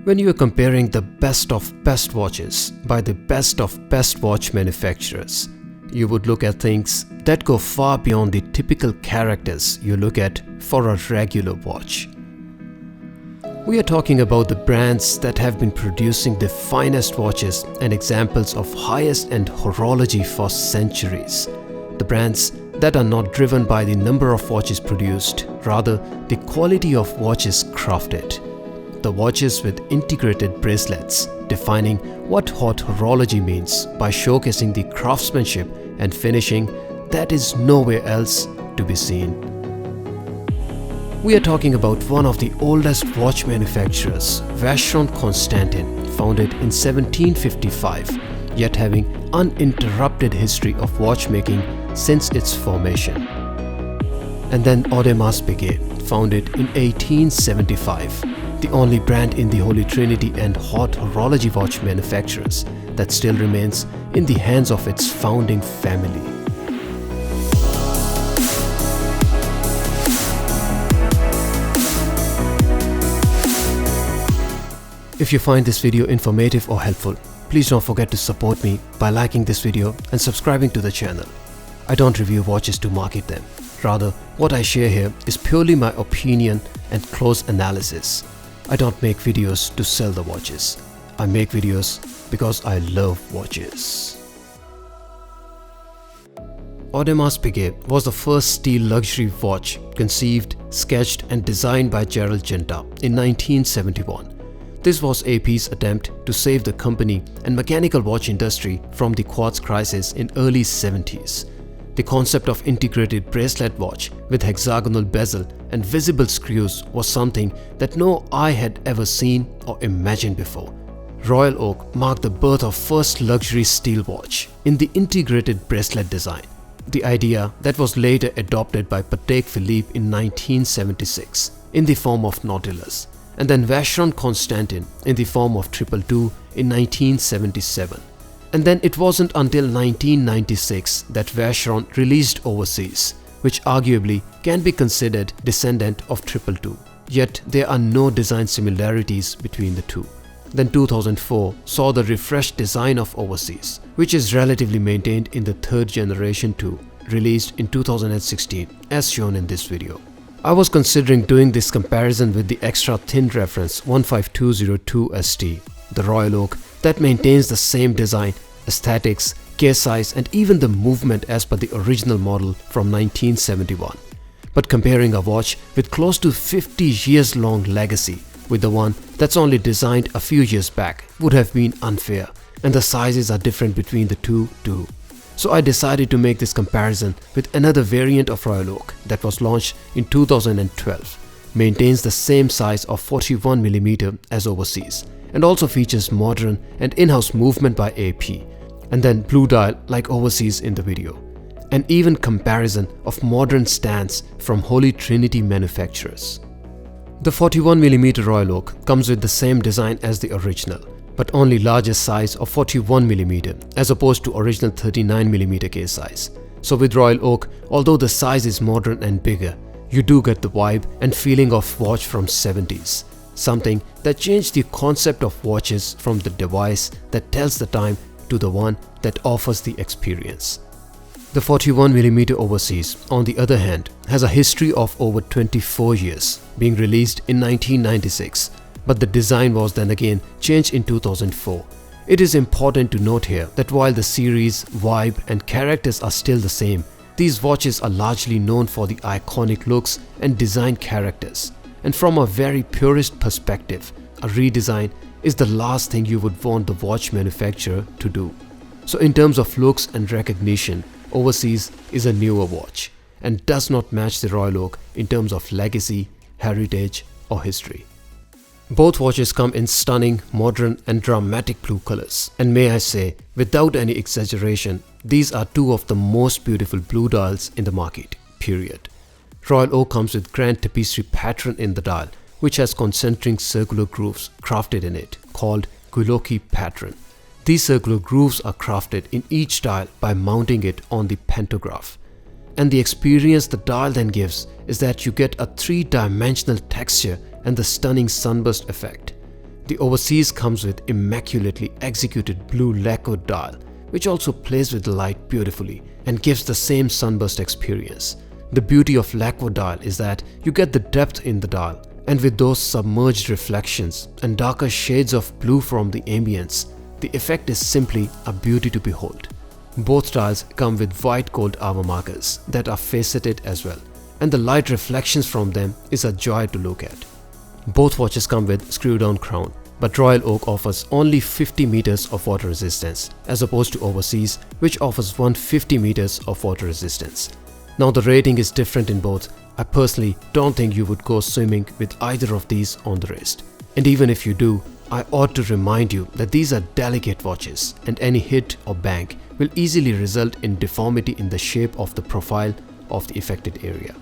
When you are comparing the best of best watches by the best of best watch manufacturers, you would look at things that go far beyond the typical characters you look at for a regular watch. We are talking about the brands that have been producing the finest watches and examples of highest end horology for centuries. The brands that are not driven by the number of watches produced, rather the quality of watches crafted. The watches with integrated bracelets, defining what haute horology means by showcasing the craftsmanship and finishing that is nowhere else to be seen. We are talking about one of the oldest watch manufacturers, Vacheron Constantin, founded in 1755, yet having uninterrupted history of watchmaking since its formation. And then Audemars Piguet, founded in 1875, the only brand in the Holy Trinity and haute horology watch manufacturers that still remains in the hands of its founding family. If you find this video informative or helpful, please don't forget to support me by liking this video and subscribing to the channel. I don't review watches to market them. Rather, what I share here is purely my opinion and close analysis. I don't make videos to sell the watches. I make videos because I love watches. Audemars Piguet was the first steel luxury watch conceived, sketched and designed by Gerald Genta in 1971. This was AP's attempt to save the company and mechanical watch industry from the quartz crisis in early 70s. The concept of integrated bracelet watch with hexagonal bezel and visible screws was something that no eye had ever seen or imagined before. Royal Oak marked the birth of first luxury steel watch in the integrated bracelet design, the idea that was later adopted by Patek Philippe in 1976 in the form of Nautilus, and then Vacheron Constantin in the form of 222 in 1977. And then it wasn't until 1996 that Vacheron released Overseas, which arguably can be considered descendant of 222. Yet there are no design similarities between the two. Then 2004 saw the refreshed design of Overseas, which is relatively maintained in the third generation too, released in 2016 as shown in this video. I was considering doing this comparison with the extra thin reference 15202 ST, the Royal Oak that maintains the same design, aesthetics, case size and even the movement as per the original model from 1971. But comparing a watch with close to 50 years long legacy with the one that's only designed a few years back would have been unfair, and the sizes are different between the two too. So I decided to make this comparison with another variant of Royal Oak that was launched in 2012, maintains the same size of 41mm as Overseas, and also features modern and in-house movement by AP, and then blue dial like Overseas in the video. An even comparison of modern stands from Holy Trinity manufacturers. The 41mm Royal Oak comes with the same design as the original, but only larger size of 41mm as opposed to original 39mm case size. So with Royal Oak, although the size is modern and bigger, you do get the vibe and feeling of watch from 70s. Something that changed the concept of watches from the device that tells the time to the one that offers the experience. The 41mm Overseas, on the other hand, has a history of over 24 years, being released in 1996, but the design was then again changed in 2004. It is important to note here that while the series, vibe and characters are still the same, these watches are largely known for the iconic looks and design characters. And from a very purist perspective, a redesign is the last thing you would want the watch manufacturer to do. So in terms of looks and recognition, Overseas is a newer watch and does not match the Royal Oak in terms of legacy, heritage or history. Both watches come in stunning, modern and dramatic blue colors, and may I say, without any exaggeration, these are two of the most beautiful blue dials in the market, period. Royal Oak comes with grand tapestry pattern in the dial, which has concentric circular grooves crafted in it, called Guilloche pattern. These circular grooves are crafted in each dial by mounting it on the pantograph. And the experience the dial then gives is that you get a three-dimensional texture and the stunning sunburst effect. The Overseas comes with immaculately executed blue lacquer dial, which also plays with the light beautifully and gives the same sunburst experience. The beauty of lacquer dial is that you get the depth in the dial, and with those submerged reflections and darker shades of blue from the ambience, the effect is simply a beauty to behold. Both dials come with white gold hour markers that are faceted as well, and the light reflections from them is a joy to look at. Both watches come with screw-down crown, but Royal Oak offers only 50 meters of water resistance as opposed to Overseas, which offers 150 meters of water resistance. Now the rating is different in both. I personally don't think you would go swimming with either of these on the wrist. And even if you do, I ought to remind you that these are delicate watches, and any hit or bang will easily result in deformity in the shape of the profile of the affected area.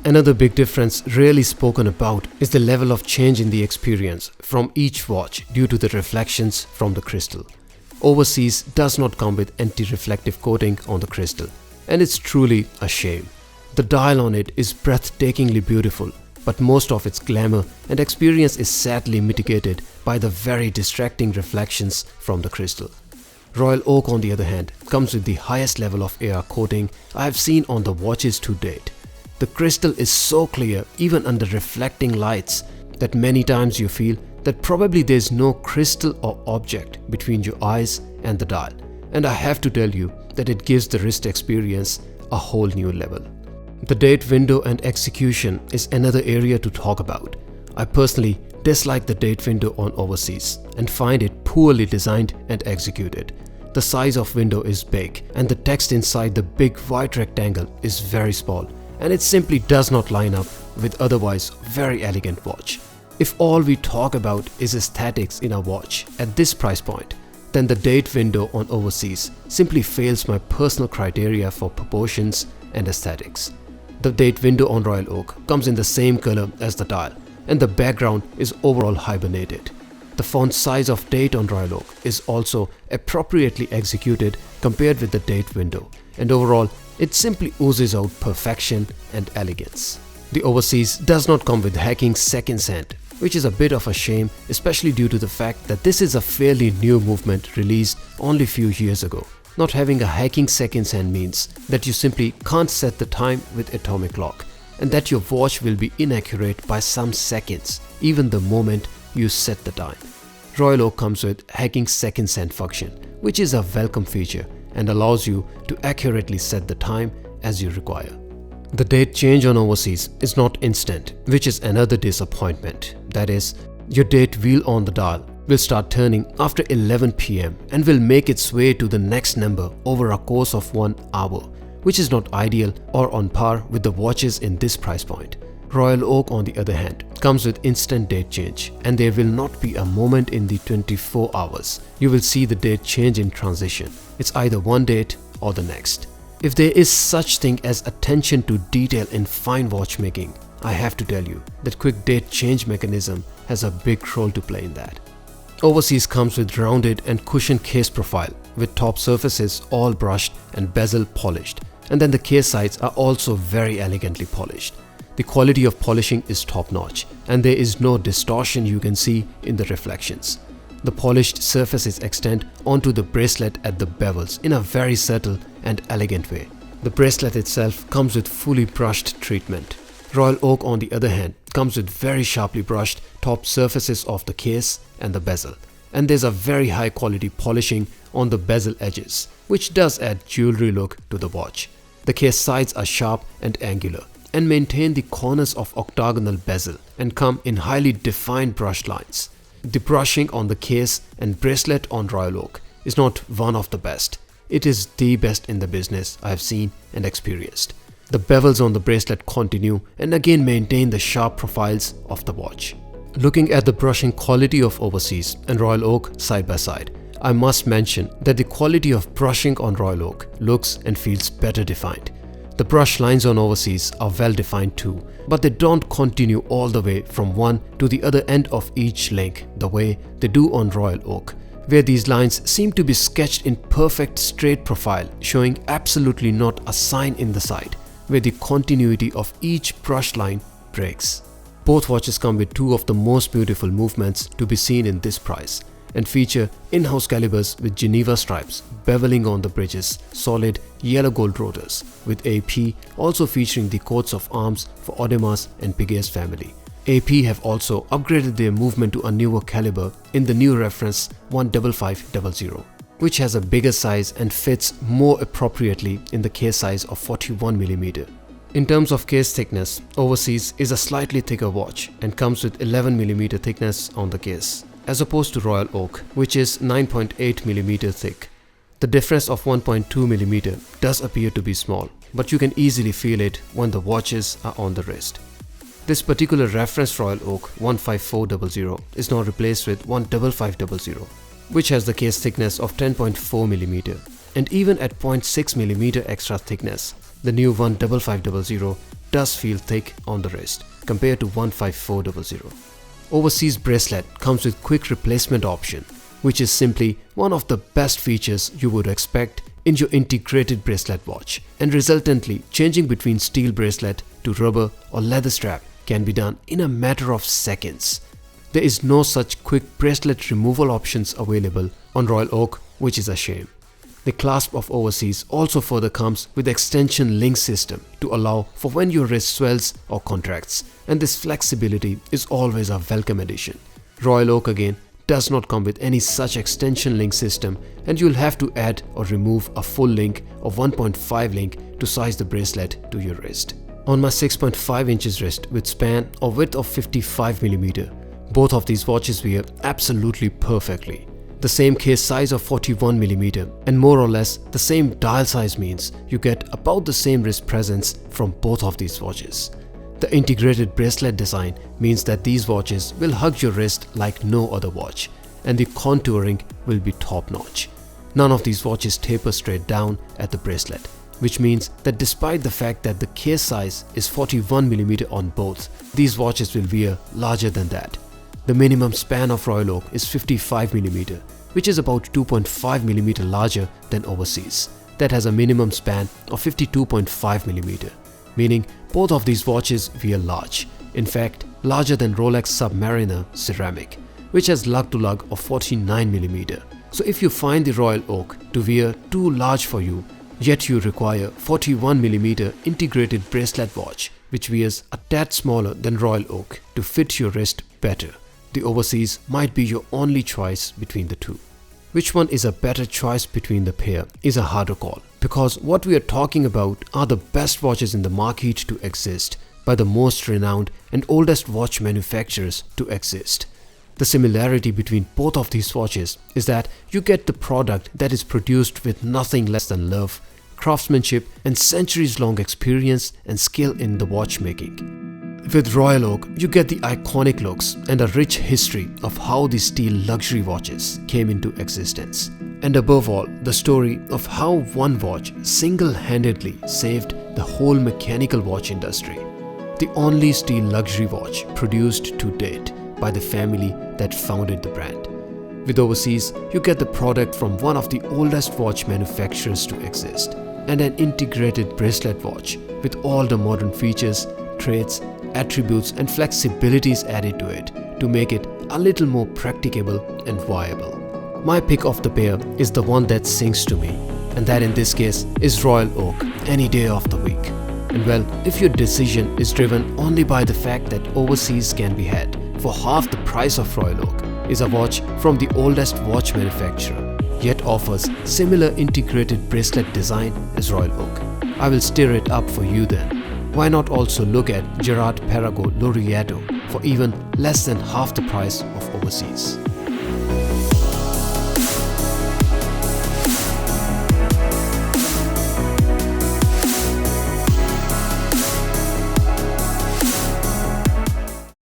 Another big difference rarely spoken about is the level of change in the experience from each watch due to the reflections from the crystal. Overseas does not come with anti-reflective coating on the crystal, and it's truly a shame. The dial on it is breathtakingly beautiful, but most of its glamour and experience is sadly mitigated by the very distracting reflections from the crystal. Royal Oak, on the other hand, comes with the highest level of AR coating I have seen on the watches to date. The crystal is so clear even under reflecting lights that many times you feel that probably there is no crystal or object between your eyes and the dial, and I have to tell you that it gives the wrist experience a whole new level. The date window and execution is another area to talk about. I personally dislike the date window on Overseas and find it poorly designed and executed. The size of window is big and the text inside the big white rectangle is very small, and it simply does not line up with otherwise very elegant watch. If all we talk about is aesthetics in a watch at this price point, then the date window on Overseas simply fails my personal criteria for proportions and aesthetics. The date window on Royal Oak comes in the same color as the dial, and the background is overall hibernated. The font size of date on Royal Oak is also appropriately executed compared with the date window, and overall it simply oozes out perfection and elegance. The Overseas does not come with hacking seconds hand, which is a bit of a shame, especially due to the fact that this is a fairly new movement released only a few years ago. Not having a hacking seconds hand means that you simply can't set the time with atomic clock, and that your watch will be inaccurate by some seconds, even the moment you set the time. Royal Oak comes with hacking seconds hand function, which is a welcome feature and allows you to accurately set the time as you require. The date change on Overseas is not instant, which is another disappointment. That is, your date wheel on the dial will start turning after 11 PM and will make its way to the next number over a course of 1 hour, which is not ideal or on par with the watches in this price point. Royal Oak, on the other hand, comes with instant date change, and there will not be a moment in the 24 hours you will see the date change in transition. It's either one date or the next. If there is such thing as attention to detail in fine watchmaking, I have to tell you that quick date change mechanism has a big role to play in that. Overseas comes with rounded and cushioned case profile with top surfaces all brushed and bezel polished, and then the case sides are also very elegantly polished. The quality of polishing is top notch, and there is no distortion you can see in the reflections. The polished surfaces extend onto the bracelet at the bevels in a very subtle and elegant way. The bracelet itself comes with fully brushed treatment. Royal Oak, on the other hand, comes with very sharply brushed top surfaces of the case and the bezel, and there's a very high quality polishing on the bezel edges, which does add jewelry look to the watch. The case sides are sharp and angular and maintain the corners of octagonal bezel and come in highly defined brush lines. The brushing on the case and bracelet on Royal Oak is not one of the best. It is the best in the business I have seen and experienced. The bevels on the bracelet continue and again maintain the sharp profiles of the watch. Looking at the brushing quality of Overseas and Royal Oak side by side, I must mention that the quality of brushing on Royal Oak looks and feels better defined. The brush lines on Overseas are well defined too, but they don't continue all the way from one to the other end of each link the way they do on Royal Oak, where these lines seem to be sketched in perfect straight profile, showing absolutely not a sign in the side where the continuity of each brush line breaks. Both watches come with two of the most beautiful movements to be seen in this price and feature in-house calibers with Geneva stripes beveling on the bridges, solid yellow gold rotors, with AP also featuring the coats of arms for Audemars and Piguet's family. AP have also upgraded their movement to a newer caliber in the new reference 15500, which has a bigger size and fits more appropriately in the case size of 41mm. In terms of case thickness, Overseas is a slightly thicker watch and comes with 11mm thickness on the case, as opposed to Royal Oak, which is 9.8mm thick. The difference of 1.2mm does appear to be small, but you can easily feel it when the watches are on the wrist. This particular reference Royal Oak 15400 is now replaced with 15500, which has the case thickness of 10.4mm, and even at 0.6mm extra thickness, the new 15500 does feel thick on the wrist compared to 15400. Overseas bracelet comes with quick replacement option, which is simply one of the best features you would expect in your integrated bracelet watch, and resultantly changing between steel bracelet to rubber or leather strap can be done in a matter of seconds. There is no such quick bracelet removal options available on Royal Oak, which is a shame. The clasp of Overseas also further comes with extension link system to allow for when your wrist swells or contracts, and this flexibility is always a welcome addition. Royal Oak again does not come with any such extension link system, and you'll have to add or remove a full link or 1.5 link to size the bracelet to your wrist. On my 6.5 inches wrist with span or width of 55mm, both of these watches wear absolutely perfectly. The same case size of 41mm and more or less the same dial size means you get about the same wrist presence from both of these watches. The integrated bracelet design means that these watches will hug your wrist like no other watch, and the contouring will be top notch. None of these watches taper straight down at the bracelet, which means that despite the fact that the case size is 41mm on both, these watches will wear larger than that. The minimum span of Royal Oak is 55mm, which is about 2.5mm larger than Overseas, that has a minimum span of 52.5mm, meaning both of these watches wear large, in fact larger than Rolex Submariner Ceramic, which has lug-to-lug of 49mm. So if you find the Royal Oak to wear too large for you, yet you require 41mm integrated bracelet watch which wears a tad smaller than Royal Oak to fit your wrist better, the Overseas might be your only choice between the two. Which one is a better choice between the pair is a harder call, because what we are talking about are the best watches in the market to exist by the most renowned and oldest watch manufacturers to exist. The similarity between both of these watches is that you get the product that is produced with nothing less than love, craftsmanship and centuries-long experience and skill in the watchmaking. With Royal Oak, you get the iconic looks and a rich history of how the steel luxury watches came into existence. And above all, the story of how one watch single-handedly saved the whole mechanical watch industry. The only steel luxury watch produced to date by the family that founded the brand. With Overseas, you get the product from one of the oldest watch manufacturers to exist, and an integrated bracelet watch with all the modern features, traits, attributes and flexibilities added to it to make it a little more practicable and viable. My pick of the pair is the one that sings to me, and that in this case is Royal Oak any day of the week. And well, if your decision is driven only by the fact that Overseas can be had for half the price of Royal Oak, is a watch from the oldest watch manufacturer, yet offers similar integrated bracelet design as Royal Oak, I will stir it up for you then. Why not also look at Girard-Perregaux Laureato for even less than half the price of Overseas?